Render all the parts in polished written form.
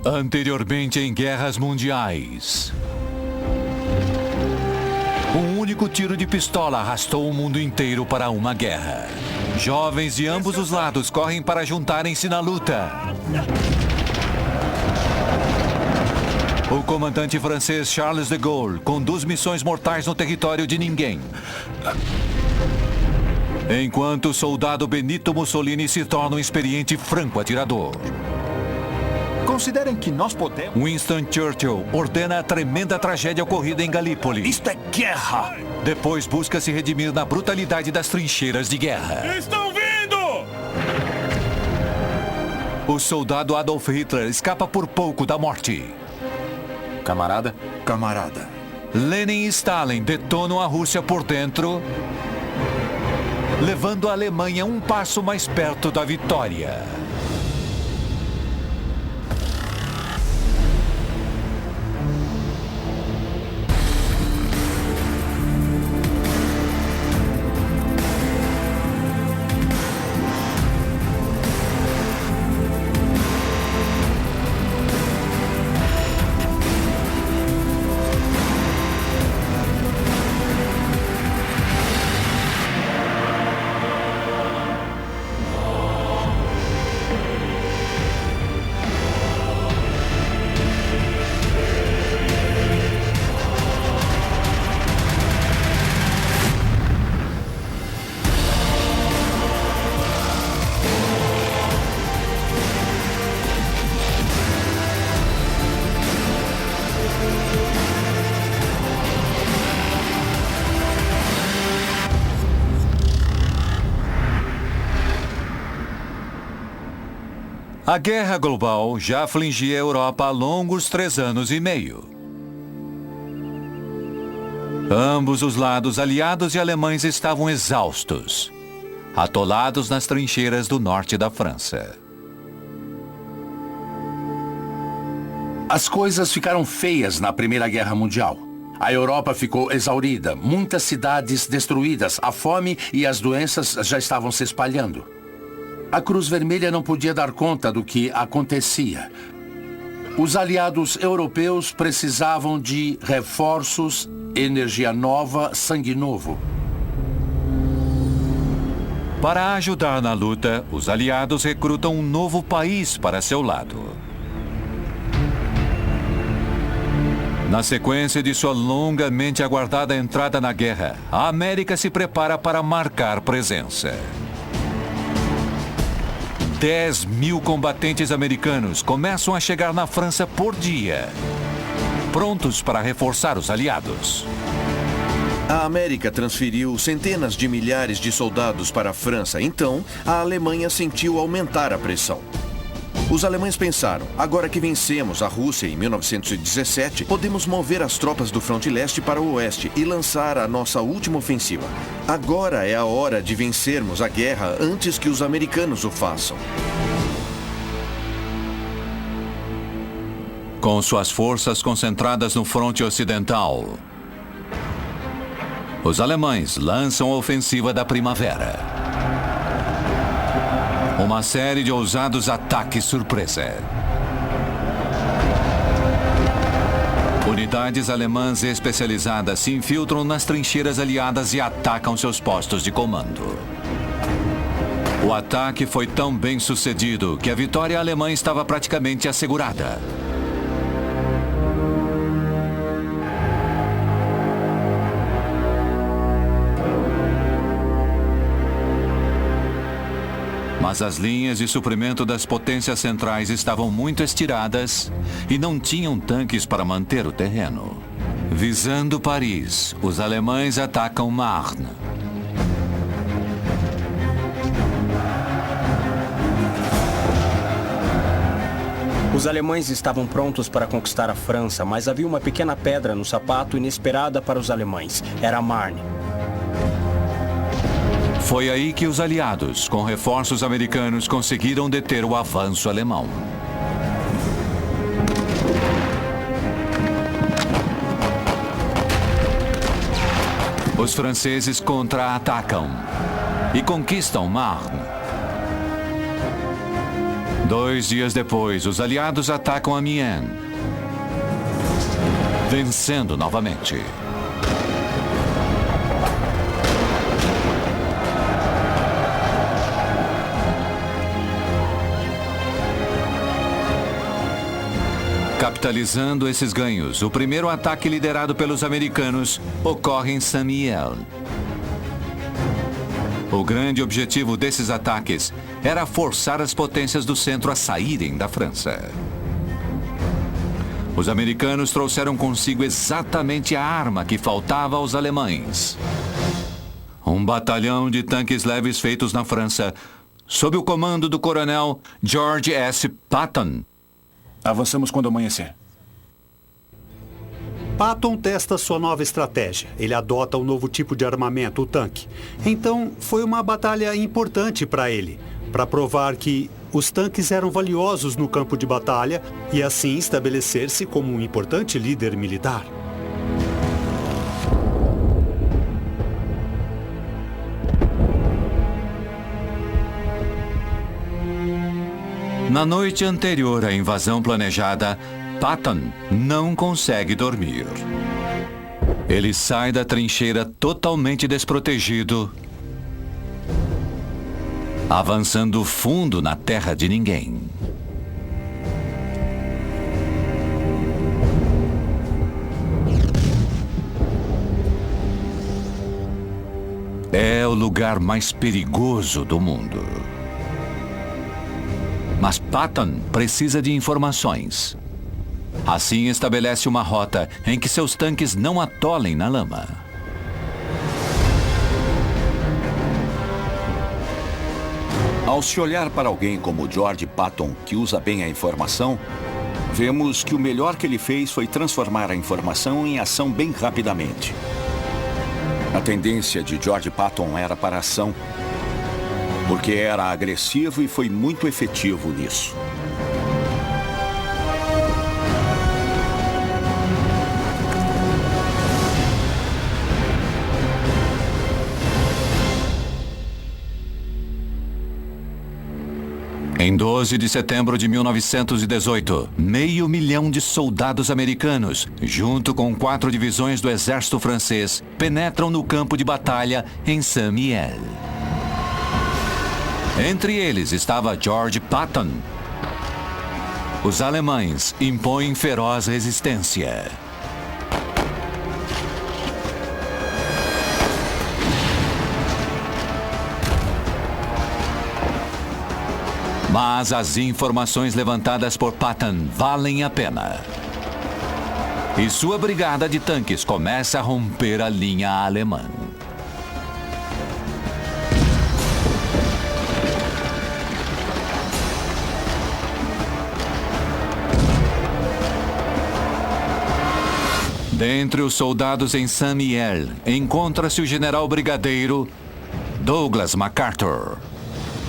Anteriormente em guerras mundiais. Um único tiro de pistola arrastou o mundo inteiro para uma guerra. Jovens de ambos os lados correm para juntarem-se na luta. O comandante francês Charles de Gaulle conduz missões mortais no território de ninguém. Enquanto o soldado Benito Mussolini se torna um experiente franco-atirador. Considerem que nós podemos... Winston Churchill ordena a tremenda tragédia ocorrida em Galípoli. Isto é guerra! Depois busca se redimir na brutalidade das trincheiras de guerra. Estão vindo! O soldado Adolf Hitler escapa por pouco da morte. Camarada? Camarada. Lenin e Stalin detonam a Rússia por dentro, levando a Alemanha um passo mais perto da vitória. A guerra global já afligia a Europa há longos 3 anos e meio. Ambos os lados, aliados e alemães, estavam exaustos, atolados nas trincheiras do norte da França. As coisas ficaram feias na Primeira Guerra Mundial. A Europa ficou exaurida, muitas cidades destruídas, a fome e as doenças já estavam se espalhando. A Cruz Vermelha não podia dar conta do que acontecia. Os aliados europeus precisavam de reforços, energia nova, sangue novo. Para ajudar na luta, os aliados recrutam um novo país para seu lado. Na sequência de sua longamente aguardada entrada na guerra, a América se prepara para marcar presença. 10.000 combatentes americanos começam a chegar na França por dia, prontos para reforçar os aliados. A América transferiu centenas de milhares de soldados para a França, então a Alemanha sentiu aumentar a pressão. Os alemães pensaram, agora que vencemos a Rússia em 1917, podemos mover as tropas do fronte leste para o oeste e lançar a nossa última ofensiva. Agora é a hora de vencermos a guerra antes que os americanos o façam. Com suas forças concentradas no fronte ocidental, os alemães lançam a ofensiva da primavera. Uma série de ousados ataques surpresa. Unidades alemãs especializadas se infiltram nas trincheiras aliadas e atacam seus postos de comando. O ataque foi tão bem sucedido que a vitória alemã estava praticamente assegurada. Mas as linhas de suprimento das potências centrais estavam muito estiradas e não tinham tanques para manter o terreno. Visando Paris, os alemães atacam Marne. Os alemães estavam prontos para conquistar a França, mas havia uma pequena pedra no sapato inesperada para os alemães. Era Marne. Foi aí que os aliados, com reforços americanos, conseguiram deter o avanço alemão. Os franceses contra-atacam e conquistam Marne. 2 dias depois, os aliados atacam Amiens, vencendo novamente. Capitalizando esses ganhos, o primeiro ataque liderado pelos americanos ocorre em Saint-Mihiel. O grande objetivo desses ataques era forçar as potências do centro a saírem da França. Os americanos trouxeram consigo exatamente a arma que faltava aos alemães. Um batalhão de tanques leves feitos na França, sob o comando do coronel George S. Patton. Avançamos quando amanhecer. Patton testa sua nova estratégia. Ele adota um novo tipo de armamento, o tanque. Então, foi uma batalha importante para ele, para provar que os tanques eram valiosos no campo de batalha e assim estabelecer-se como um importante líder militar. Na noite anterior à invasão planejada, Patton não consegue dormir. Ele sai da trincheira totalmente desprotegido, avançando fundo na terra de ninguém. É o lugar mais perigoso do mundo. Mas Patton precisa de informações. Assim estabelece uma rota em que seus tanques não atolem na lama. Ao se olhar para alguém como George Patton, que usa bem a informação, vemos que o melhor que ele fez foi transformar a informação em ação bem rapidamente. A tendência de George Patton era para a ação, porque era agressivo e foi muito efetivo nisso. Em 12 de setembro de 1918, 500 mil de soldados americanos, junto com 4 divisões do exército francês, penetram no campo de batalha em Saint-Mihiel. Entre eles estava George Patton. Os alemães impõem feroz resistência. Mas as informações levantadas por Patton valem a pena. E sua brigada de tanques começa a romper a linha alemã. Dentre os soldados em Saint-Mihiel, encontra-se o general brigadeiro Douglas MacArthur.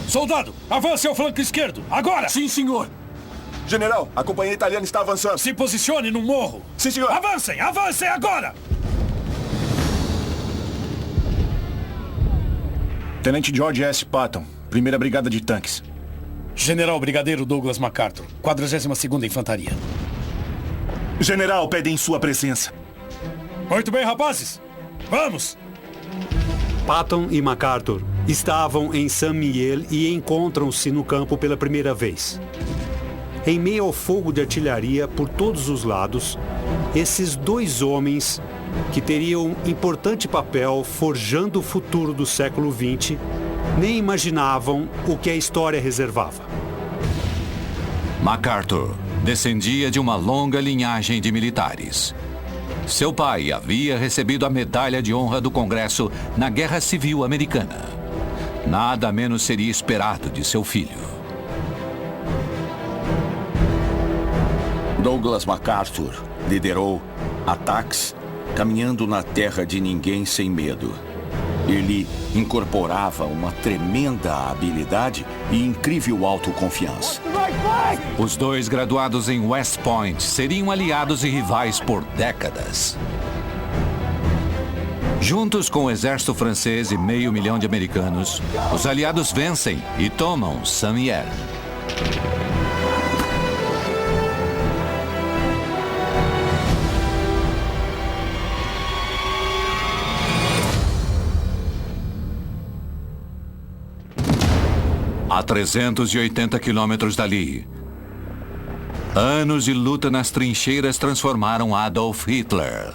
Soldado, avance ao flanco esquerdo, agora! Sim, senhor. General, a companhia italiana está avançando. Se posicione no morro. Sim, senhor. Avancem, avancem agora! Tenente George S. Patton, primeira brigada de tanques. General brigadeiro Douglas MacArthur, 42ª Infantaria. General, pedem sua presença. Muito bem, rapazes. Vamos! Patton e MacArthur estavam em Saint-Mihiel e encontram-se no campo pela primeira vez. Em meio ao fogo de artilharia por todos os lados, esses dois homens, que teriam importante papel forjando o futuro do século XX, nem imaginavam o que a história reservava. MacArthur descendia de uma longa linhagem de militares. Seu pai havia recebido a Medalha de Honra do Congresso na Guerra Civil Americana. Nada menos seria esperado de seu filho. Douglas MacArthur liderou ataques caminhando na terra de ninguém sem medo. Ele incorporava uma tremenda habilidade e incrível autoconfiança. Os dois graduados em West Point seriam aliados e rivais por décadas. Juntos com o exército francês e 500 mil de americanos, os aliados vencem e tomam Saint-Mihiel. 380 quilômetros dali. Anos de luta nas trincheiras transformaram Adolf Hitler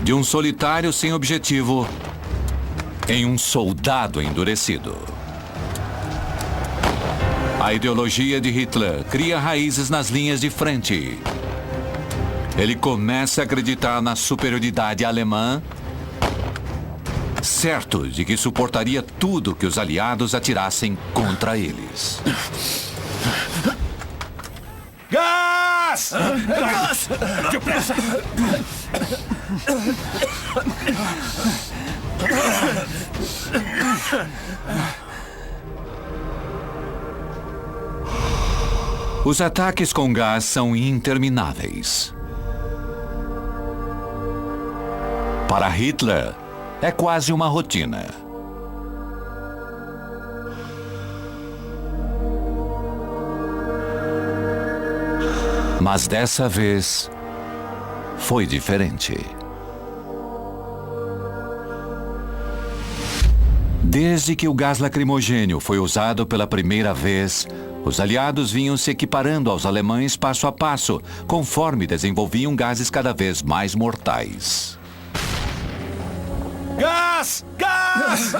de um solitário sem objetivo em um soldado endurecido. A ideologia de Hitler cria raízes nas linhas de frente. Ele começa a acreditar na superioridade alemã, certo de que suportaria tudo que os aliados atirassem contra eles. Gás! Gás! Depressa! Os ataques com gás são intermináveis. Para Hitler, é quase uma rotina. Mas dessa vez, foi diferente. Desde que o gás lacrimogênio foi usado pela primeira vez, os aliados vinham se equiparando aos alemães passo a passo, conforme desenvolviam gases cada vez mais mortais. Gás! Gás!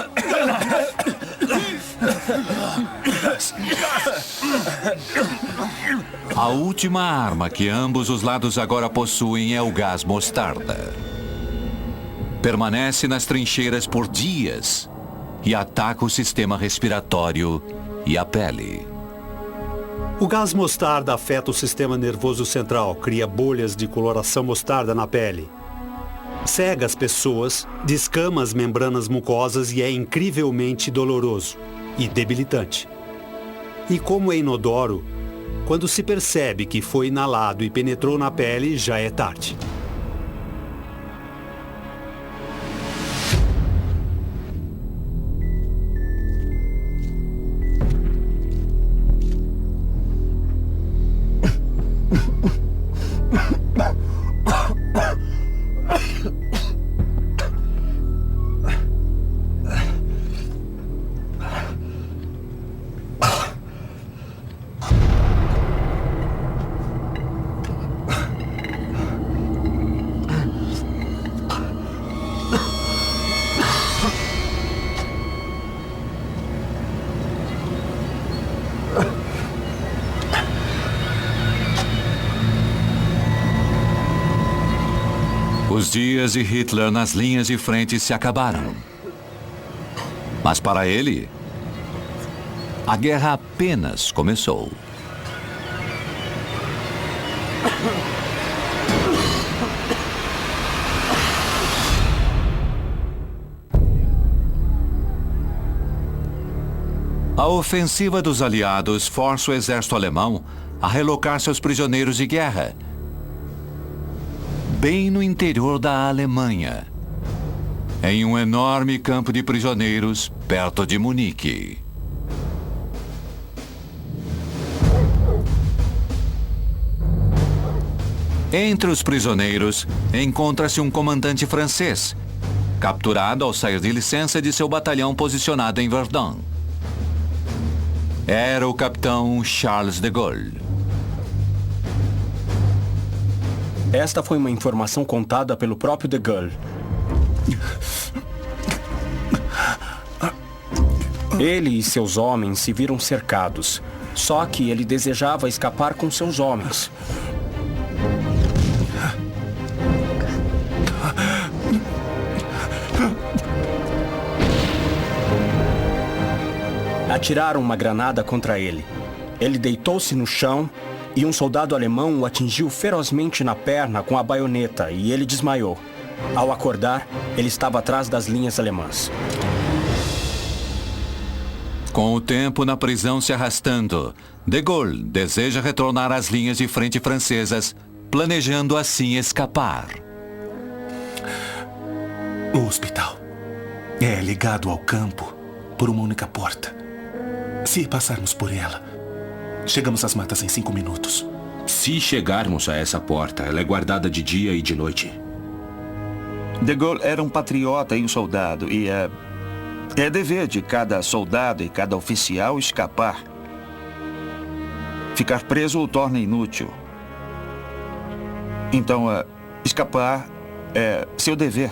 A última arma que ambos os lados agora possuem é o gás mostarda. Permanece nas trincheiras por dias e ataca o sistema respiratório e a pele. O gás mostarda afeta o sistema nervoso central, cria bolhas de coloração mostarda na pele. Cega as pessoas, descama as membranas mucosas e é incrivelmente doloroso e debilitante. E como é inodoro, quando se percebe que foi inalado e penetrou na pele, já é tarde. Os dias de Hitler nas linhas de frente se acabaram. Mas para ele, a guerra apenas começou. A ofensiva dos aliados força o exército alemão a relocar seus prisioneiros de guerra bem no interior da Alemanha, em um enorme campo de prisioneiros perto de Munique. Entre os prisioneiros encontra-se um comandante francês, capturado ao sair de licença de seu batalhão posicionado em Verdun. Era o capitão Charles de Gaulle. Esta foi uma informação contada pelo próprio de Gaulle. Ele e seus homens se viram cercados, só que ele desejava escapar com seus homens. Atiraram uma granada contra ele. Ele deitou-se no chão e um soldado alemão o atingiu ferozmente na perna com a baioneta e ele desmaiou. Ao acordar, ele estava atrás das linhas alemãs. Com o tempo na prisão se arrastando, de Gaulle deseja retornar às linhas de frente francesas, planejando assim escapar. O hospital é ligado ao campo por uma única porta. Se passarmos por ela, chegamos às matas em 5 minutos. Se chegarmos a essa porta, ela é guardada de dia e de noite. De Gaulle era um patriota e um soldado, e É dever de cada soldado e cada oficial escapar. Ficar preso o torna inútil. Então, escapar é seu dever.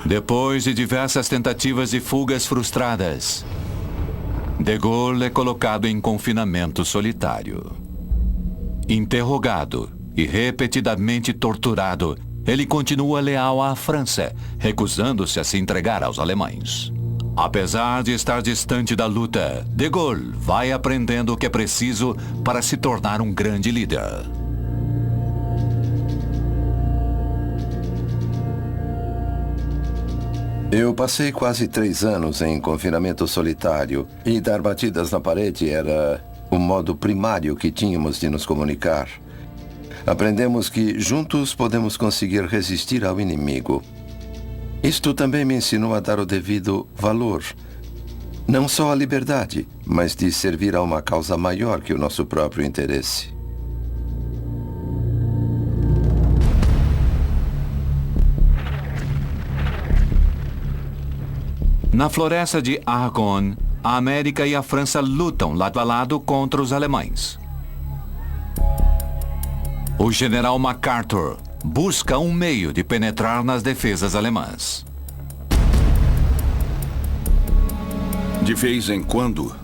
Depois de diversas tentativas de fugas frustradas, De Gaulle é colocado em confinamento solitário. Interrogado e repetidamente torturado, ele continua leal à França, recusando-se a se entregar aos alemães. Apesar de estar distante da luta, De Gaulle vai aprendendo o que é preciso para se tornar um grande líder. Eu passei quase 3 anos em confinamento solitário e dar batidas na parede era o modo primário que tínhamos de nos comunicar. Aprendemos que juntos podemos conseguir resistir ao inimigo. Isto também me ensinou a dar o devido valor. Não só à liberdade, mas de servir a uma causa maior que o nosso próprio interesse. Na floresta de Argonne, a América e a França lutam lado a lado contra os alemães. O general MacArthur busca um meio de penetrar nas defesas alemãs. De vez em quando,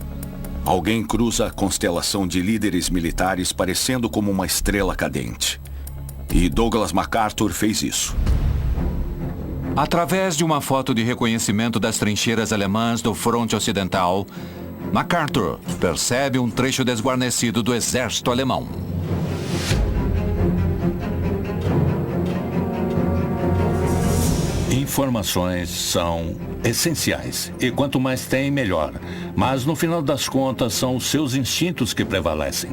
alguém cruza a constelação de líderes militares parecendo como uma estrela cadente. E Douglas MacArthur fez isso. Através de uma foto de reconhecimento das trincheiras alemãs do fronte ocidental, MacArthur percebe um trecho desguarnecido do exército alemão. Informações são essenciais, e quanto mais tem, melhor. Mas, no final das contas, são os seus instintos que prevalecem.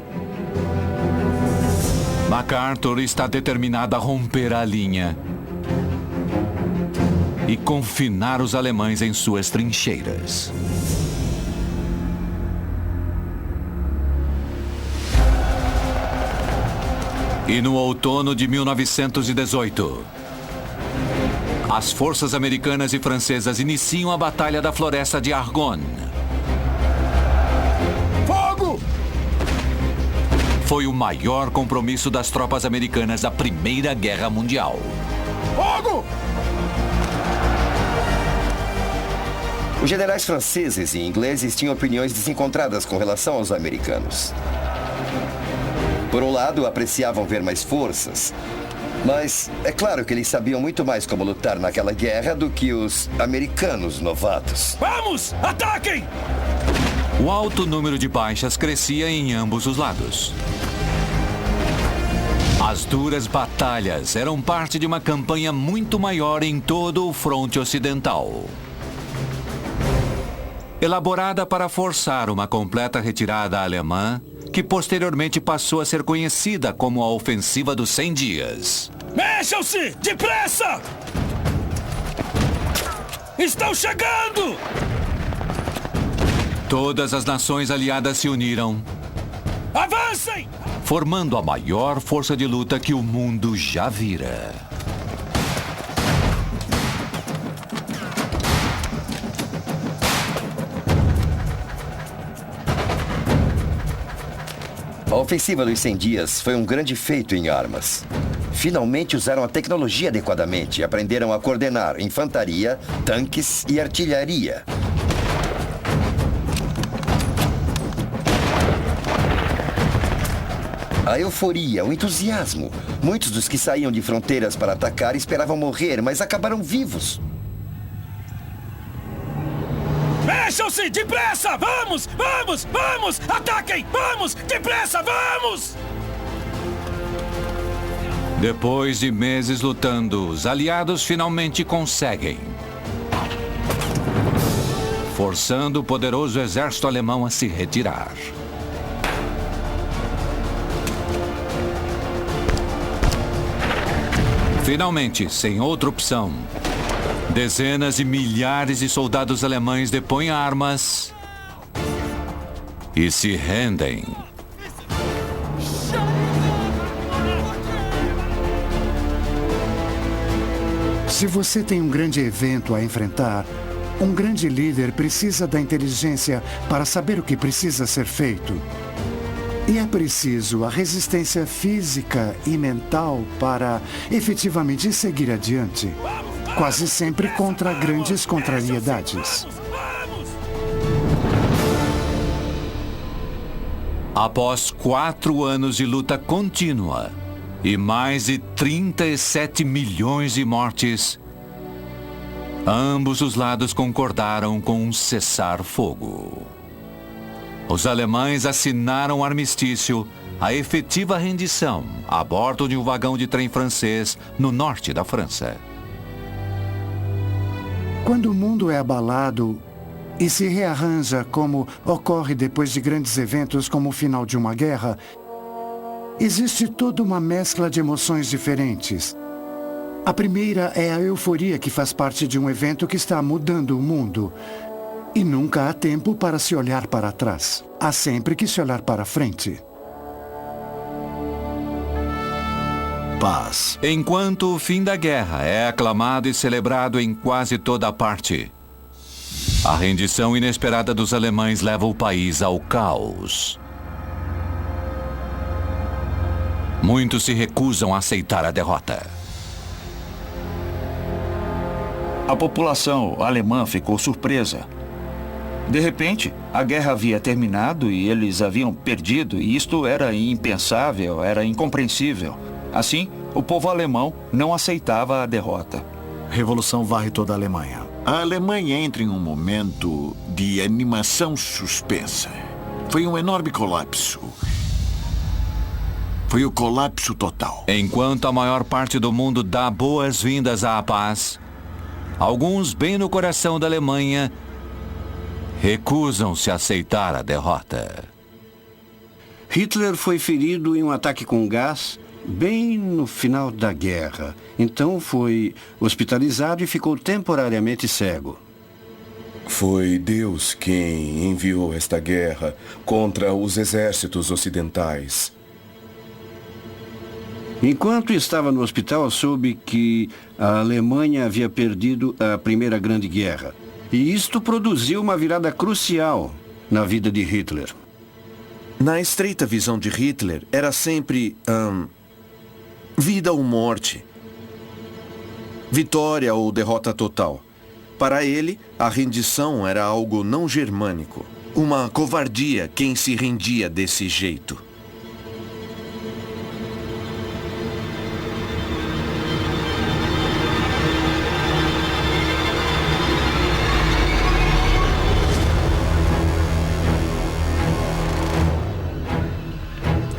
MacArthur está determinado a romper a linha e confinar os alemães em suas trincheiras. E no outono de 1918, as forças americanas e francesas iniciam a Batalha da Floresta de Argonne. Fogo! Foi o maior compromisso das tropas americanas da Primeira Guerra Mundial. Fogo! Os generais franceses e ingleses tinham opiniões desencontradas com relação aos americanos. Por um lado, apreciavam ver mais forças, mas é claro que eles sabiam muito mais como lutar naquela guerra do que os americanos novatos. Vamos! Ataquem! O alto número de baixas crescia em ambos os lados. As duras batalhas eram parte de uma campanha muito maior em todo o fronte ocidental. Elaborada para forçar uma completa retirada alemã, que posteriormente passou a ser conhecida como a Ofensiva dos 100 Dias. Mexam-se! Depressa! Estão chegando! Todas as nações aliadas se uniram, Avancem! formando a maior força de luta que o mundo já vira. A Ofensiva dos 100 Dias foi um grande feito em armas. Finalmente usaram a tecnologia adequadamente e aprenderam a coordenar infantaria, tanques e artilharia. A euforia, o entusiasmo. Muitos dos que saíam de fronteiras para atacar esperavam morrer, mas acabaram vivos. Mexam-se! Depressa! Vamos! Vamos! Vamos! Ataquem! Vamos! Depressa! Vamos! Depois de meses lutando, os aliados finalmente conseguem, forçando o poderoso exército alemão a se retirar. Finalmente, sem outra opção, dezenas de milhares de soldados alemães depõem armas e se rendem. Se você tem um grande evento a enfrentar, um grande líder precisa da inteligência para saber o que precisa ser feito. E é preciso a resistência física e mental para efetivamente seguir adiante, quase sempre contra grandes contrariedades. Após 4 anos de luta contínua e mais de 37 milhões de mortes, ambos os lados concordaram com um cessar-fogo. Os alemães assinaram o armistício, a efetiva rendição, a bordo de um vagão de trem francês no norte da França. Quando o mundo é abalado e se rearranja, como ocorre depois de grandes eventos como o final de uma guerra, existe toda uma mescla de emoções diferentes. A primeira é a euforia que faz parte de um evento que está mudando o mundo. E nunca há tempo para se olhar para trás. Há sempre que se olhar para frente. Paz. Enquanto o fim da guerra é aclamado e celebrado em quase toda a parte, a rendição inesperada dos alemães leva o país ao caos. Muitos se recusam a aceitar a derrota. A população alemã ficou surpresa. De repente, a guerra havia terminado e eles haviam perdido, e isto era impensável, era incompreensível. Assim, o povo alemão não aceitava a derrota. Revolução varre toda a Alemanha. A Alemanha entra em um momento de animação suspensa. Foi um enorme colapso. Foi o colapso total. Enquanto a maior parte do mundo dá boas-vindas à paz, alguns, bem no coração da Alemanha, recusam-se a aceitar a derrota. Hitler foi ferido em um ataque com gás bem no final da guerra. Então foi hospitalizado e ficou temporariamente cego. Foi Deus quem enviou esta guerra contra os exércitos ocidentais. Enquanto estava no hospital, soube que a Alemanha havia perdido a Primeira Grande Guerra. E isto produziu uma virada crucial na vida de Hitler. Na estreita visão de Hitler, era sempre vida ou morte. Vitória ou derrota total. Para ele, a rendição era algo não germânico. Uma covardia quem se rendia desse jeito.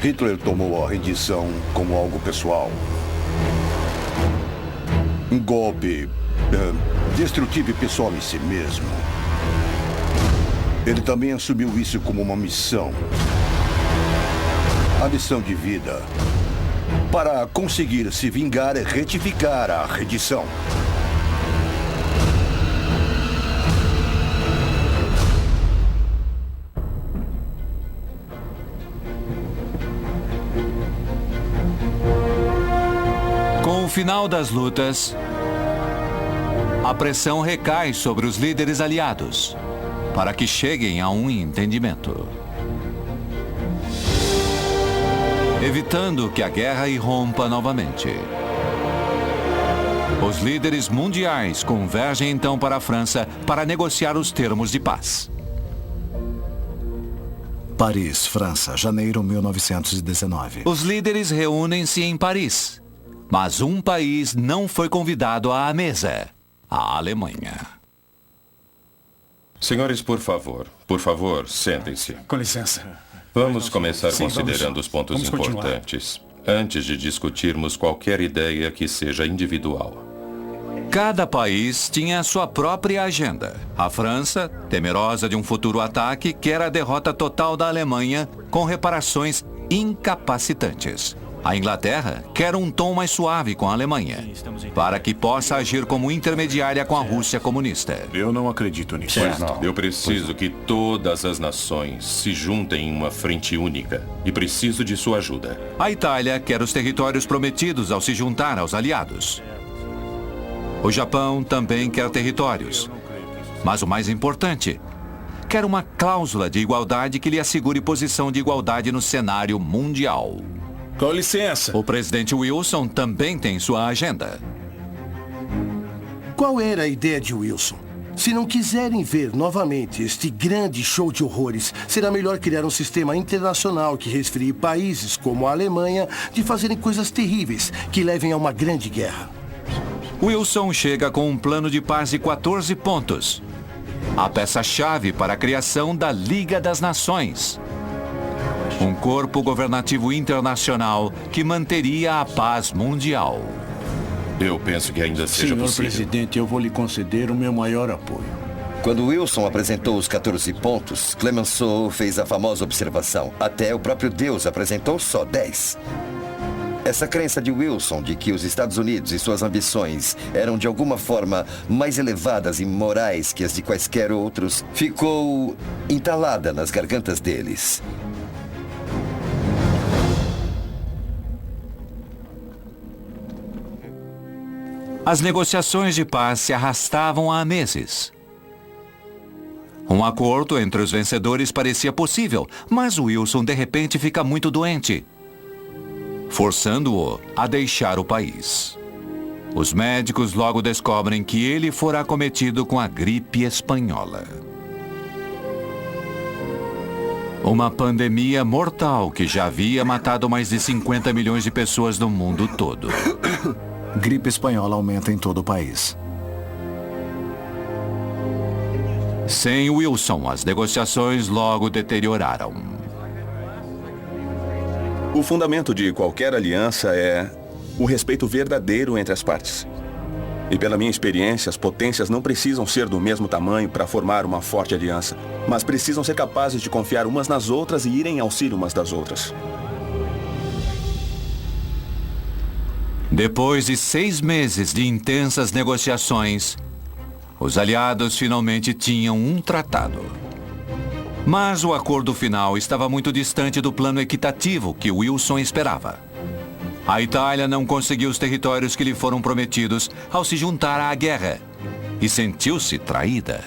Hitler tomou a rendição como algo pessoal. Um golpe destrutivo e pessoal em si mesmo. Ele também assumiu isso como uma missão. A missão de vida. Para conseguir se vingar e retificar a rendição. Com o final das lutas, a pressão recai sobre os líderes aliados para que cheguem a um entendimento, evitando que a guerra irrompa novamente. Os líderes mundiais convergem então para a França para negociar os termos de paz. Paris, França, janeiro 1919. Os líderes reúnem-se em Paris. Mas um país não foi convidado à mesa: a Alemanha. Senhores, por favor, sentem-se. Com licença. Vamos começar Sim, considerando os pontos importantes, antes de discutirmos qualquer ideia que seja individual. Cada país tinha a sua própria agenda. A França, temerosa de um futuro ataque, quer a derrota total da Alemanha com reparações incapacitantes. A Inglaterra quer um tom mais suave com a Alemanha, para que possa agir como intermediária com a Rússia comunista. Eu não acredito nisso. Pois não. Eu preciso que todas as nações se juntem em uma frente única. E preciso de sua ajuda. A Itália quer os territórios prometidos ao se juntar aos aliados. O Japão também quer territórios. Mas o mais importante, quer uma cláusula de igualdade que lhe assegure posição de igualdade no cenário mundial. Com licença. O presidente Wilson também tem sua agenda. Qual era a ideia de Wilson? Se não quiserem ver novamente este grande show de horrores, será melhor criar um sistema internacional que resfrie países como a Alemanha de fazerem coisas terríveis que levem a uma grande guerra. Wilson chega com um plano de paz de 14 pontos. A peça-chave para a criação da Liga das Nações. Um corpo governativo internacional que manteria a paz mundial. Eu penso que ainda seja possível. Senhor presidente, eu vou lhe conceder o meu maior apoio. Quando Wilson apresentou os 14 pontos, Clemenceau fez a famosa observação. Até o próprio Deus apresentou só 10. Essa crença de Wilson de que os Estados Unidos e suas ambições eram de alguma forma mais elevadas e morais que as de quaisquer outros ficou entalada nas gargantas deles. As negociações de paz se arrastavam há meses. Um acordo entre os vencedores parecia possível, mas Wilson de repente fica muito doente, forçando-o a deixar o país. Os médicos logo descobrem que ele fora acometido com a gripe espanhola. Uma pandemia mortal que já havia matado mais de 50 milhões de pessoas no mundo todo. Gripe espanhola aumenta em todo o país. Sem Wilson, as negociações logo deterioraram. O fundamento de qualquer aliança é o respeito verdadeiro entre as partes. E pela minha experiência, as potências não precisam ser do mesmo tamanho para formar uma forte aliança, mas precisam ser capazes de confiar umas nas outras e irem em auxílio umas das outras. Depois de 6 meses de intensas negociações, os aliados finalmente tinham um tratado. Mas o acordo final estava muito distante do plano equitativo que Wilson esperava. A Itália não conseguiu os territórios que lhe foram prometidos ao se juntar à guerra e sentiu-se traída.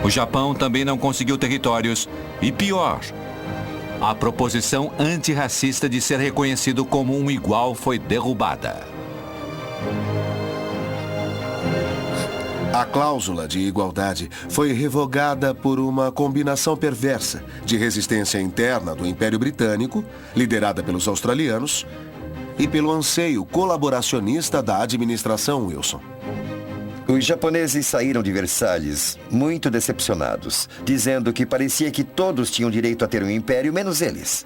O Japão também não conseguiu territórios e, pior, a proposição antirracista de ser reconhecido como um igual foi derrubada. A cláusula de igualdade foi revogada por uma combinação perversa de resistência interna do Império Britânico, liderada pelos australianos, e pelo anseio colaboracionista da administração Wilson. Os japoneses saíram de Versalhes muito decepcionados, dizendo que parecia que todos tinham direito a ter um império, menos eles.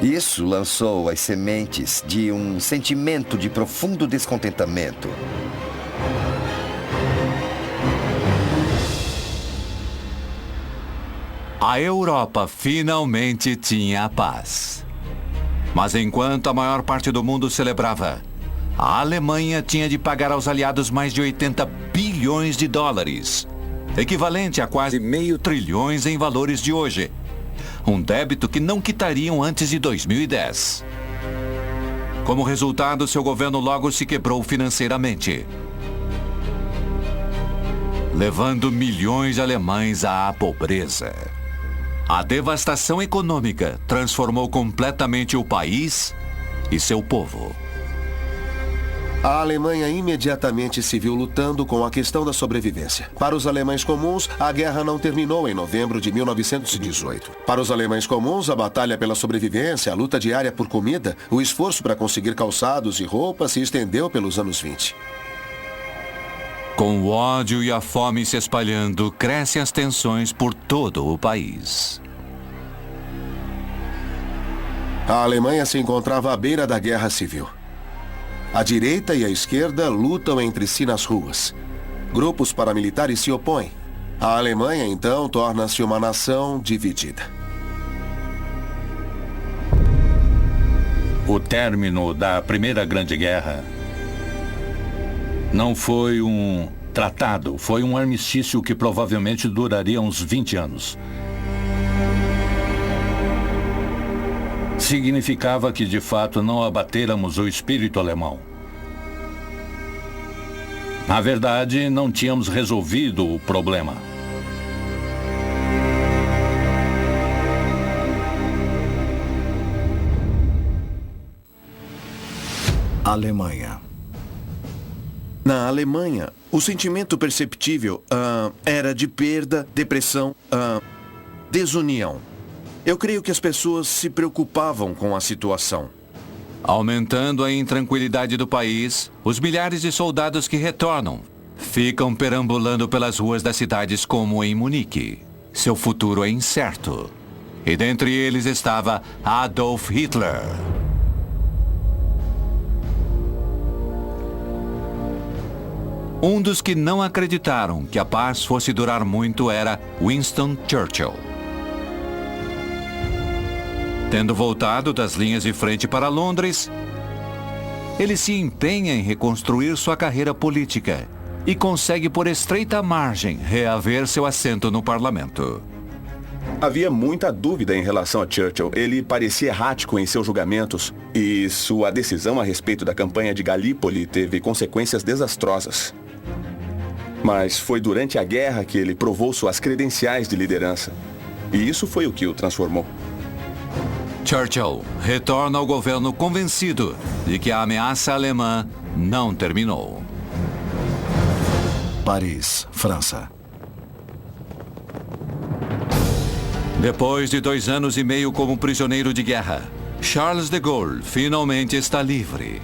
Isso lançou as sementes de um sentimento de profundo descontentamento. A Europa finalmente tinha a paz. Mas enquanto a maior parte do mundo celebrava, a Alemanha tinha de pagar aos aliados mais de 80 bilhões de dólares, equivalente a quase meio trilhão em valores de hoje. Um débito que não quitariam antes de 2010. Como resultado, seu governo logo se quebrou financeiramente, levando milhões de alemães à pobreza. A devastação econômica transformou completamente o país e seu povo. A Alemanha imediatamente se viu lutando com a questão da sobrevivência. Para os alemães comuns, a guerra não terminou em novembro de 1918. Para os alemães comuns, a batalha pela sobrevivência, a luta diária por comida, o esforço para conseguir calçados e roupas se estendeu pelos anos 20. Com o ódio e a fome se espalhando, crescem as tensões por todo o país. A Alemanha se encontrava à beira da guerra civil. A direita e a esquerda lutam entre si nas ruas. Grupos paramilitares se opõem. A Alemanha, então, torna-se uma nação dividida. o término da Primeira Grande Guerra não foi um tratado, foi um armistício que provavelmente duraria uns 20 anos. Significava que, de fato, não abatêramos o espírito alemão. Na verdade, não tínhamos resolvido o problema. Alemanha. Na Alemanha, o sentimento perceptível era de perda, depressão, desunião. Eu creio que as pessoas se preocupavam com a situação. Aumentando a intranquilidade do país, os milhares de soldados que retornam ficam perambulando pelas ruas das cidades como em Munique. Seu futuro é incerto. E dentre eles estava Adolf Hitler. Um dos que não acreditaram que a paz fosse durar muito era Winston Churchill. Tendo voltado das linhas de frente para Londres, ele se empenha em reconstruir sua carreira política e consegue por estreita margem reaver seu assento no parlamento. Havia muita dúvida em relação a Churchill. Ele parecia errático em seus julgamentos e sua decisão a respeito da campanha de Galípoli teve consequências desastrosas. Mas foi durante a guerra que ele provou suas credenciais de liderança. E isso foi o que o transformou. Churchill retorna ao governo convencido de que a ameaça alemã não terminou. Paris, França. Depois de 2 anos e meio como prisioneiro de guerra, Charles de Gaulle finalmente está livre.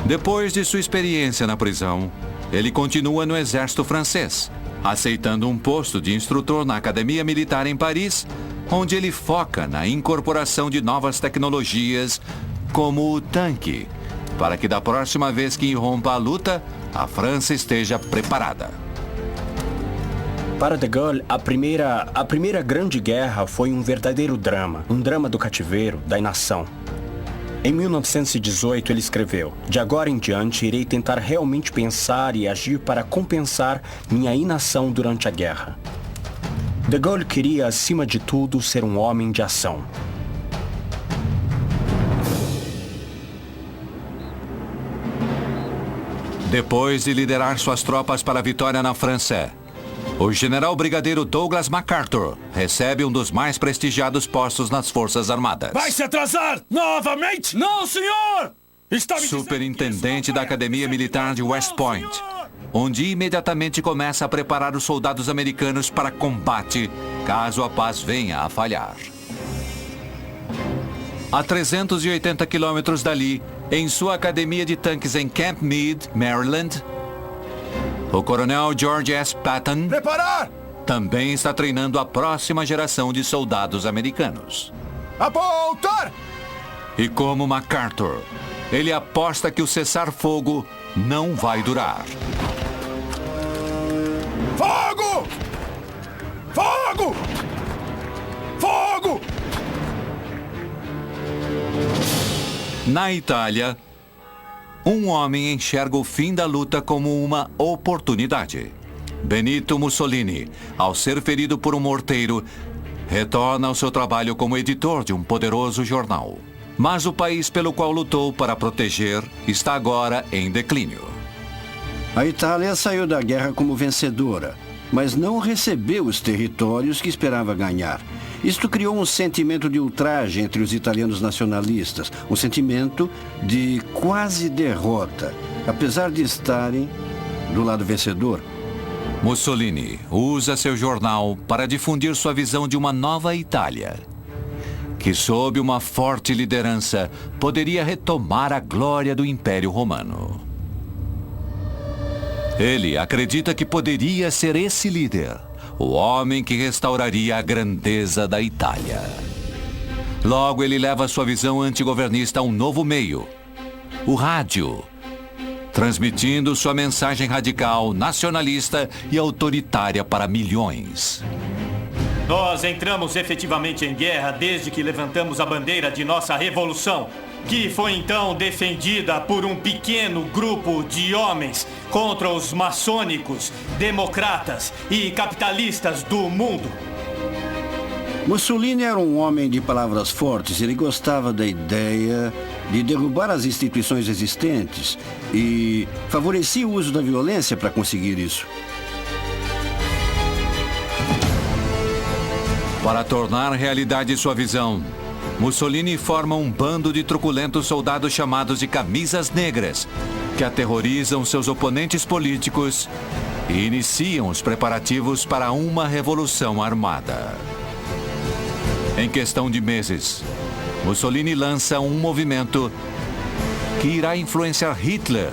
Depois de sua experiência na prisão, ele continua no exército francês, aceitando um posto de instrutor na Academia Militar em Paris, onde ele foca na incorporação de novas tecnologias, como o tanque, para que da próxima vez que irrompa a luta, a França esteja preparada. Para de Gaulle, a primeira grande guerra foi um verdadeiro drama, um drama do cativeiro, da inação. Em 1918 ele escreveu: "De agora em diante irei tentar realmente pensar e agir para compensar minha inação durante a guerra." De Gaulle queria, acima de tudo, ser um homem de ação. Depois de liderar suas tropas para a vitória na França, o general brigadeiro Douglas MacArthur recebe um dos mais prestigiados postos nas Forças Armadas. Vai se atrasar novamente? Não, senhor! Superintendente da Academia Militar de West Point, onde imediatamente começa a preparar os soldados americanos para combate, caso a paz venha a falhar. A 380 quilômetros dali, em sua academia de tanques em Camp Meade, Maryland, o coronel George S. Patton também está treinando a próxima geração de soldados americanos. Apontar! E como MacArthur, ele aposta que o cessar-fogo não vai durar. Fogo! Fogo! Fogo! Na Itália, um homem enxerga o fim da luta como uma oportunidade. Benito Mussolini, ao ser ferido por um morteiro, retorna ao seu trabalho como editor de um poderoso jornal. Mas o país pelo qual lutou para proteger está agora em declínio. A Itália saiu da guerra como vencedora, mas não recebeu os territórios que esperava ganhar. Isto criou um sentimento de ultraje entre os italianos nacionalistas, um sentimento de quase derrota, apesar de estarem do lado vencedor. Mussolini usa seu jornal para difundir sua visão de uma nova Itália, que sob uma forte liderança poderia retomar a glória do Império Romano. Ele acredita que poderia ser esse líder, o homem que restauraria a grandeza da Itália. Logo, ele leva sua visão antigovernista a um novo meio, o rádio, transmitindo sua mensagem radical, nacionalista e autoritária para milhões. Nós entramos efetivamente em guerra desde que levantamos a bandeira de nossa revolução, que foi então defendida por um pequeno grupo de homens contra os maçônicos, democratas e capitalistas do mundo. Mussolini era um homem de palavras fortes. Ele gostava da ideia de derrubar as instituições existentes e favorecia o uso da violência para conseguir isso. Para tornar realidade sua visão, Mussolini forma um bando de truculentos soldados chamados de camisas negras, que aterrorizam seus oponentes políticos e iniciam os preparativos para uma revolução armada. Em questão de meses, Mussolini lança um movimento que irá influenciar Hitler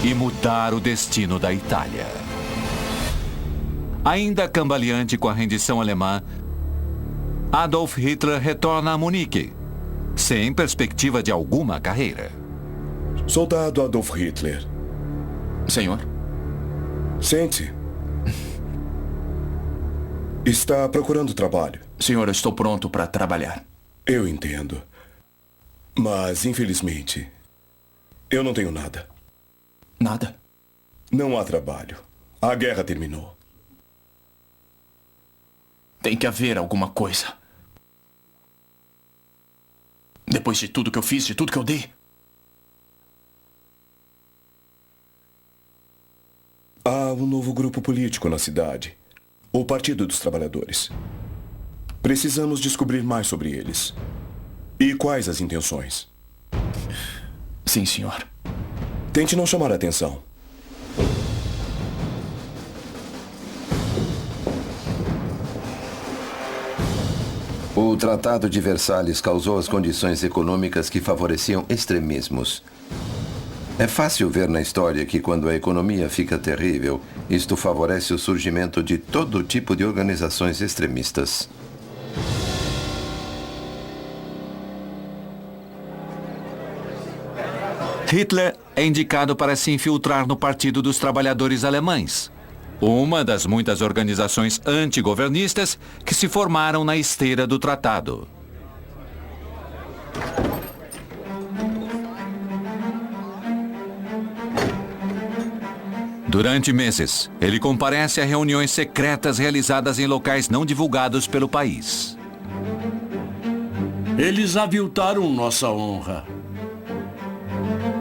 e mudar o destino da Itália. Ainda cambaleante com a rendição alemã, Adolf Hitler retorna a Munique, sem perspectiva de alguma carreira. Soldado Adolf Hitler. Senhor? Sente-se. Está procurando trabalho. Senhor, eu estou pronto para trabalhar. Eu entendo. Mas, infelizmente, eu não tenho nada. Nada? Não há trabalho. A guerra terminou. Tem que haver alguma coisa. Depois de tudo que eu fiz, de tudo que eu dei. Há um novo grupo político na cidade. O Partido dos Trabalhadores. Precisamos descobrir mais sobre eles. E quais as intenções? Sim, senhor. Tente não chamar a atenção. O Tratado de Versalhes causou as condições econômicas que favoreciam extremismos. É fácil ver na história que quando a economia fica terrível, isto favorece o surgimento de todo tipo de organizações extremistas. Hitler é indicado para se infiltrar no Partido dos Trabalhadores Alemães, uma das muitas organizações antigovernistas que se formaram na esteira do tratado. Durante meses, ele comparece a reuniões secretas realizadas em locais não divulgados pelo país. Eles aviltaram nossa honra.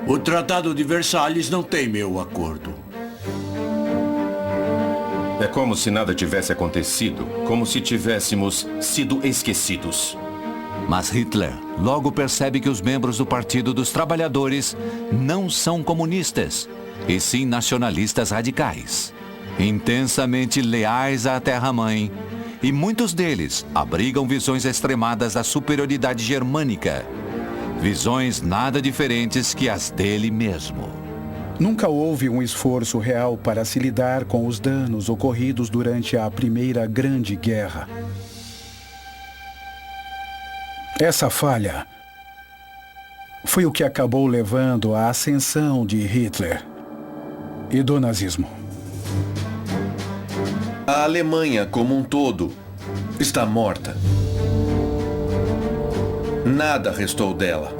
O Tratado de Versalhes não tem meu acordo. É como se nada tivesse acontecido, como se tivéssemos sido esquecidos. Mas Hitler logo percebe que os membros do Partido dos Trabalhadores não são comunistas, e sim nacionalistas radicais, intensamente leais à terra-mãe, e muitos deles abrigam visões extremadas da superioridade germânica, visões nada diferentes que as dele mesmo. Nunca houve um esforço real para se lidar com os danos ocorridos durante a Primeira Grande Guerra. Essa falha foi o que acabou levando à ascensão de Hitler e do nazismo. A Alemanha, como um todo, está morta. Nada restou dela.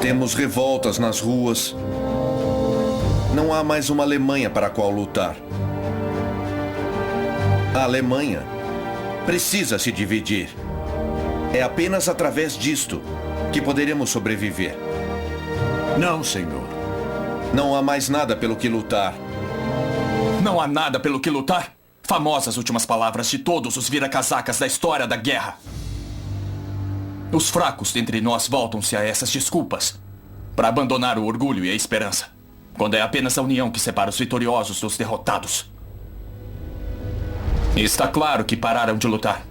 Temos revoltas nas ruas. Não há mais uma Alemanha para a qual lutar. A Alemanha precisa se dividir. É apenas através disto que poderemos sobreviver. Não, senhor. Não há mais nada pelo que lutar. Não há nada pelo que lutar? Famosas últimas palavras de todos os vira-casacas da história da guerra. Os fracos dentre nós voltam-se a essas desculpas para abandonar o orgulho e a esperança, quando é apenas a união que separa os vitoriosos dos derrotados. E está claro que pararam de lutar.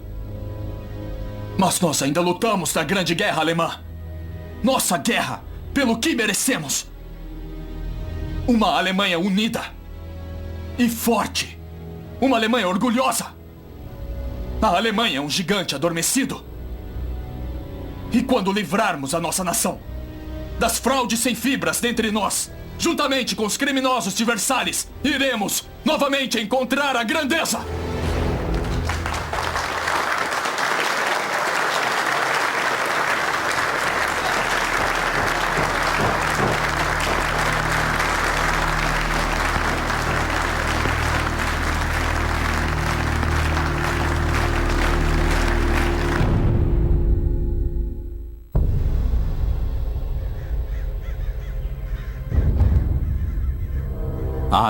Mas nós ainda lutamos na Grande Guerra Alemã. Nossa guerra pelo que merecemos. Uma Alemanha unida e forte. Uma Alemanha orgulhosa. A Alemanha é um gigante adormecido. E quando livrarmos a nossa nação das fraudes sem fibras dentre nós, juntamente com os criminosos de Versalhes, iremos novamente encontrar a grandeza!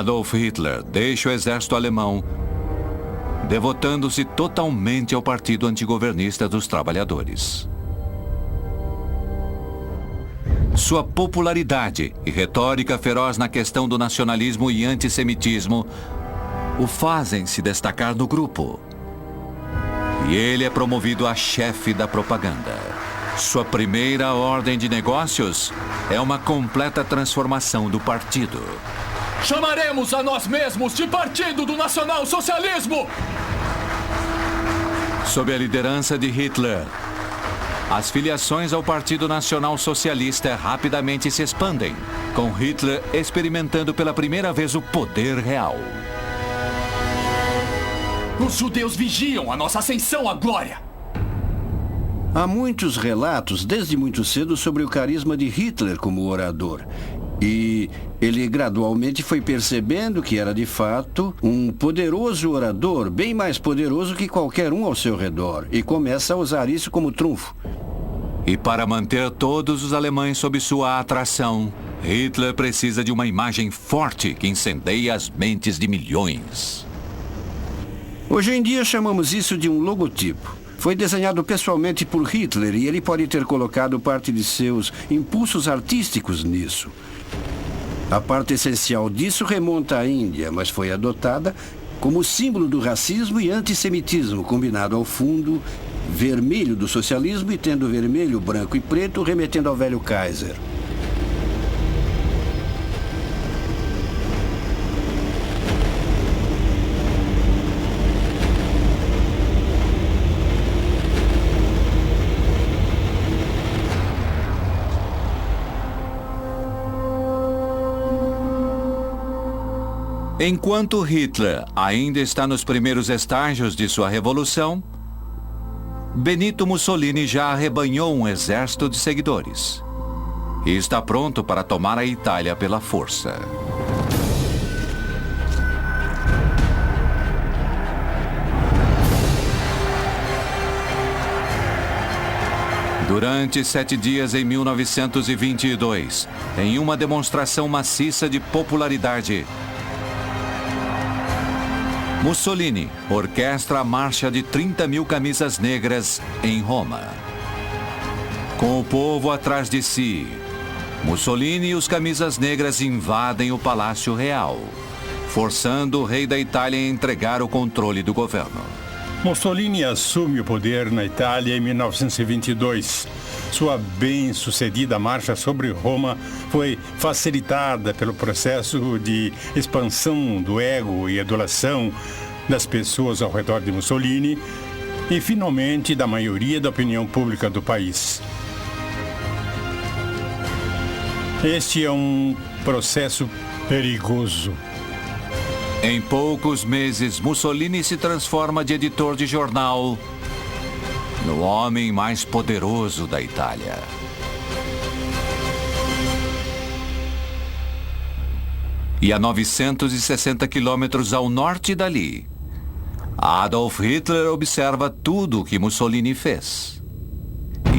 Adolf Hitler deixa o exército alemão, devotando-se totalmente ao Partido Antigovernista dos Trabalhadores. Sua popularidade e retórica feroz na questão do nacionalismo e antissemitismo o fazem se destacar no grupo. E ele é promovido a chefe da propaganda. Sua primeira ordem de negócios é uma completa transformação do partido. Chamaremos a nós mesmos de Partido do Nacional Socialismo! Sob a liderança de Hitler, as filiações ao Partido Nacional Socialista rapidamente se expandem, com Hitler experimentando pela primeira vez o poder real. Os judeus vigiam a nossa ascensão à glória. Há muitos relatos, desde muito cedo, sobre o carisma de Hitler como orador. E ele gradualmente foi percebendo que era, de fato, um poderoso orador, bem mais poderoso que qualquer um ao seu redor, e começa a usar isso como trunfo. E para manter todos os alemães sob sua atração, Hitler precisa de uma imagem forte que incendeie as mentes de milhões. Hoje em dia chamamos isso de um logotipo. Foi desenhado pessoalmente por Hitler e ele pode ter colocado parte de seus impulsos artísticos nisso. A parte essencial disso remonta à Índia, mas foi adotada como símbolo do racismo e antissemitismo, combinado ao fundo vermelho do socialismo e tendo vermelho, branco e preto, remetendo ao velho Kaiser. Enquanto Hitler ainda está nos primeiros estágios de sua revolução, Benito Mussolini já arrebanhou um exército de seguidores e está pronto para tomar a Itália pela força. Durante 7 dias em 1922, em uma demonstração maciça de popularidade, Mussolini orquestra a marcha de 30 mil camisas negras em Roma. Com o povo atrás de si, Mussolini e os camisas negras invadem o Palácio Real, forçando o rei da Itália a entregar o controle do governo. Mussolini assume o poder na Itália em 1922. Sua bem-sucedida marcha sobre Roma foi facilitada pelo processo de expansão do ego e adulação das pessoas ao redor de Mussolini e, finalmente, da maioria da opinião pública do país. Este é um processo perigoso. Em poucos meses, Mussolini se transforma de editor de jornal no homem mais poderoso da Itália. E a 960 quilômetros ao norte dali, Adolf Hitler observa tudo o que Mussolini fez.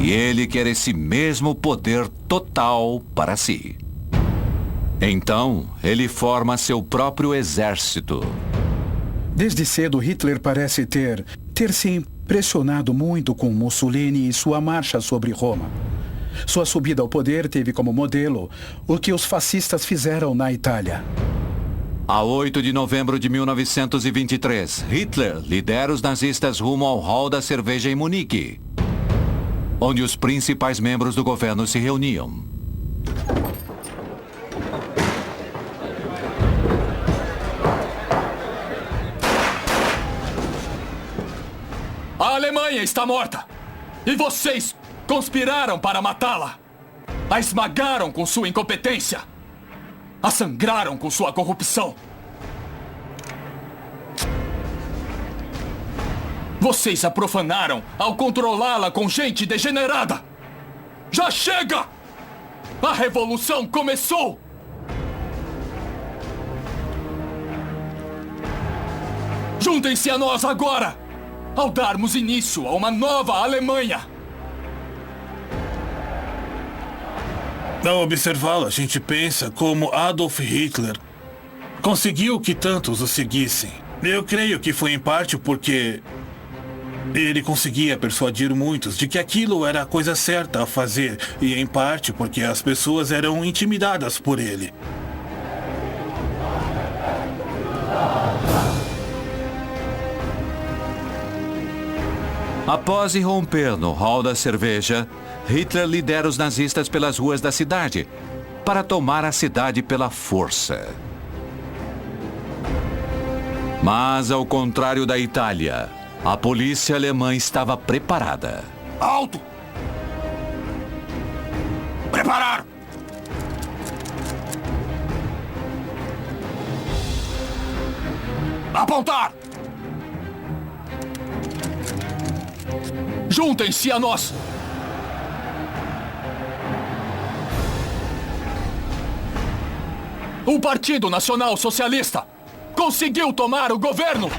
E ele quer esse mesmo poder total para si. Então, ele forma seu próprio exército. Desde cedo, Hitler parece ter se impressionado muito com Mussolini e sua marcha sobre Roma. Sua subida ao poder teve como modelo o que os fascistas fizeram na Itália. A 8 de novembro de 1923, Hitler lidera os nazistas rumo ao Hall da Cerveja em Munique, onde os principais membros do governo se reuniam. A Alemanha está morta! E vocês conspiraram para matá-la! A esmagaram com sua incompetência! A sangraram com sua corrupção. Vocês a profanaram ao controlá-la com gente degenerada. Já chega! A revolução começou! Juntem-se a nós agora, ao darmos início a uma nova Alemanha. Ao observá-lo, a gente pensa como Adolf Hitler conseguiu que tantos o seguissem. Eu creio que foi em parte porque ele conseguia persuadir muitos de que aquilo era a coisa certa a fazer, e em parte porque as pessoas eram intimidadas por ele. Após irromper no hall da cerveja, Hitler lidera os nazistas pelas ruas da cidade para tomar a cidade pela força. Mas, ao contrário da Itália, a polícia alemã estava preparada. Alto! Preparar! Apontar! Juntem-se a nós! O Partido Nacional Socialista conseguiu tomar o governo!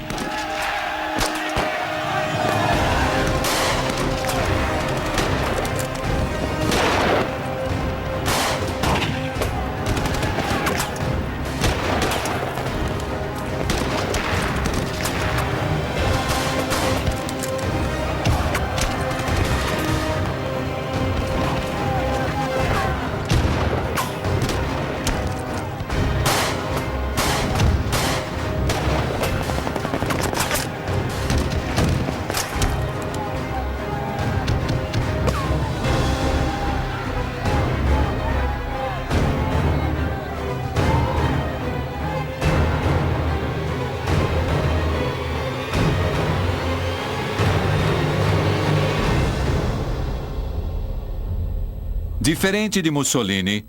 Diferente de Mussolini,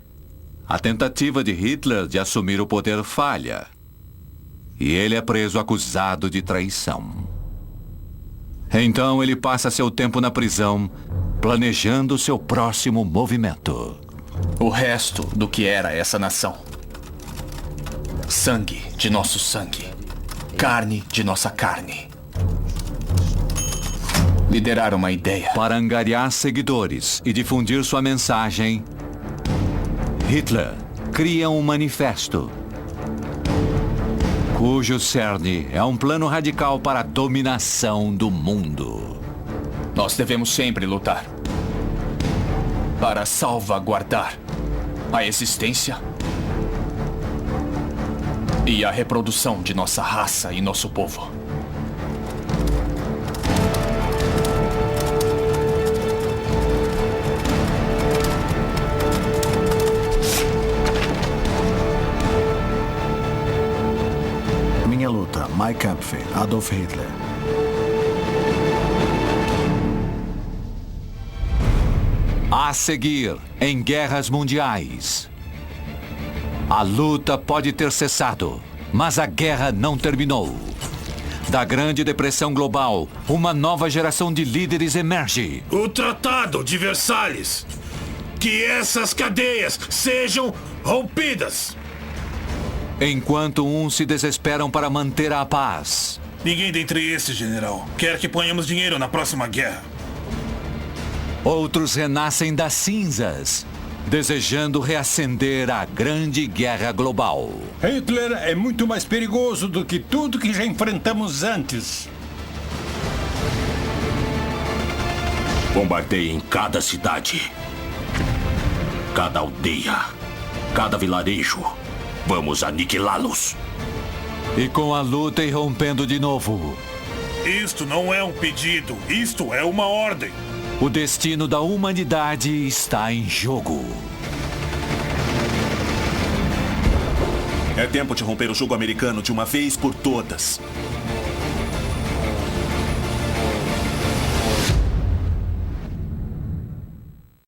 a tentativa de Hitler de assumir o poder falha. E ele é preso acusado de traição. Então ele passa seu tempo na prisão, planejando seu próximo movimento. O resto do que era essa nação. Sangue de nosso sangue. Carne de nossa carne. Liderar uma ideia. Para angariar seguidores e difundir sua mensagem, Hitler cria um manifesto, cujo cerne é um plano radical para a dominação do mundo. Nós devemos sempre lutar para salvaguardar a existência e a reprodução de nossa raça e nosso povo. Mein Kampf, Adolf Hitler. A seguir, em guerras mundiais. A luta pode ter cessado, mas a guerra não terminou. Da Grande Depressão Global, uma nova geração de líderes emerge. O Tratado de Versalhes. Que essas cadeias sejam rompidas. Enquanto uns se desesperam para manter a paz. Ninguém dentre esses, general, quer que ponhamos dinheiro na próxima guerra. Outros renascem das cinzas, desejando reacender a Grande Guerra Global. Hitler é muito mais perigoso do que tudo que já enfrentamos antes. Bombardeiem cada cidade, cada aldeia, cada vilarejo. Vamos aniquilá-los. E com a luta irrompendo de novo. Isto não é um pedido, isto é uma ordem. O destino da humanidade está em jogo. É tempo de romper o jogo americano de uma vez por todas.